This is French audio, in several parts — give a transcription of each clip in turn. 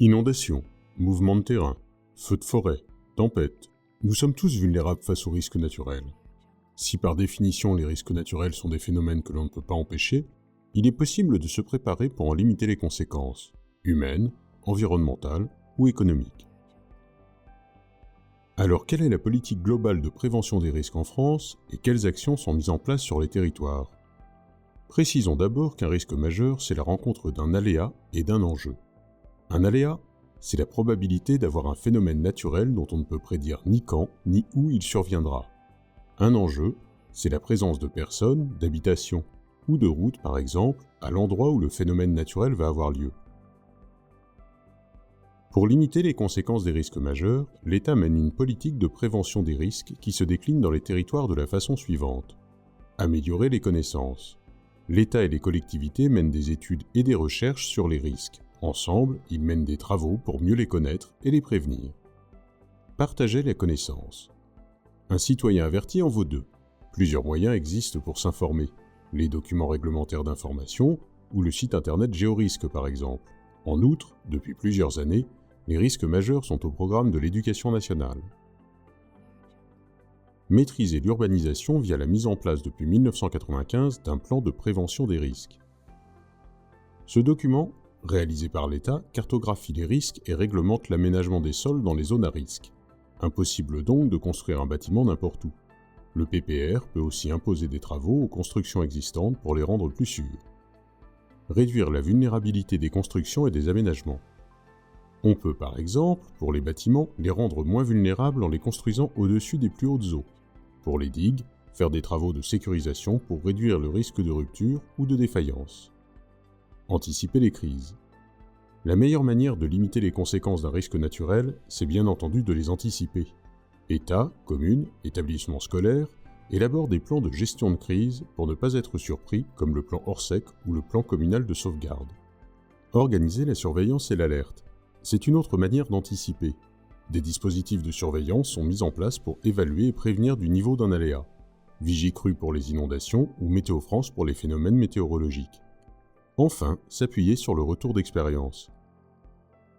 Inondations, mouvements de terrain, feux de forêt, tempêtes, nous sommes tous vulnérables face aux risques naturels. Si par définition les risques naturels sont des phénomènes que l'on ne peut pas empêcher, il est possible de se préparer pour en limiter les conséquences, humaines, environnementales ou économiques. Alors quelle est la politique globale de prévention des risques en France et quelles actions sont mises en place sur les territoires? Précisons d'abord qu'un risque majeur, c'est la rencontre d'un aléa et d'un enjeu. Un aléa, c'est la probabilité d'avoir un phénomène naturel dont on ne peut prédire ni quand ni où il surviendra. Un enjeu, c'est la présence de personnes, d'habitations ou de routes par exemple, à l'endroit où le phénomène naturel va avoir lieu. Pour limiter les conséquences des risques majeurs, l'État mène une politique de prévention des risques qui se décline dans les territoires de la façon suivante. Améliorer les connaissances. L'État et les collectivités mènent des études et des recherches sur les risques. Ensemble, ils mènent des travaux pour mieux les connaître et les prévenir. Partager les connaissances. Un citoyen averti en vaut deux. Plusieurs moyens existent pour s'informer. Les documents réglementaires d'information ou le site internet Géorisque par exemple. En outre, depuis plusieurs années, les risques majeurs sont au programme de l'Éducation nationale. Maîtriser l'urbanisation via la mise en place depuis 1995 d'un plan de prévention des risques. Ce document, réalisé par l'État, cartographie les risques et réglemente l'aménagement des sols dans les zones à risque. Impossible donc de construire un bâtiment n'importe où. Le PPR peut aussi imposer des travaux aux constructions existantes pour les rendre plus sûres. Réduire la vulnérabilité des constructions et des aménagements. On peut par exemple, pour les bâtiments, les rendre moins vulnérables en les construisant au-dessus des plus hautes eaux. Pour les digues, faire des travaux de sécurisation pour réduire le risque de rupture ou de défaillance. Anticiper les crises. La meilleure manière de limiter les conséquences d'un risque naturel, c'est bien entendu de les anticiper. État, communes, établissements scolaires élaborent des plans de gestion de crise pour ne pas être surpris, comme le plan Orsec ou le plan communal de sauvegarde. Organiser la surveillance et l'alerte. C'est une autre manière d'anticiper. Des dispositifs de surveillance sont mis en place pour évaluer et prévenir du niveau d'un aléa. Vigicru pour les inondations ou Météo France pour les phénomènes météorologiques. Enfin, s'appuyer sur le retour d'expérience.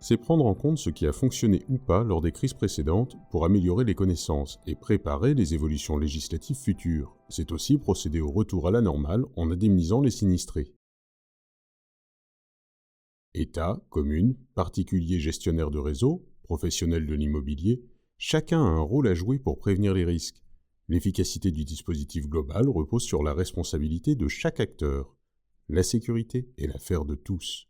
C'est prendre en compte ce qui a fonctionné ou pas lors des crises précédentes pour améliorer les connaissances et préparer les évolutions législatives futures. C'est aussi procéder au retour à la normale en indemnisant les sinistrés. État, communes, particuliers gestionnaires de réseaux, professionnels de l'immobilier, chacun a un rôle à jouer pour prévenir les risques. L'efficacité du dispositif global repose sur la responsabilité de chaque acteur. La sécurité est l'affaire de tous.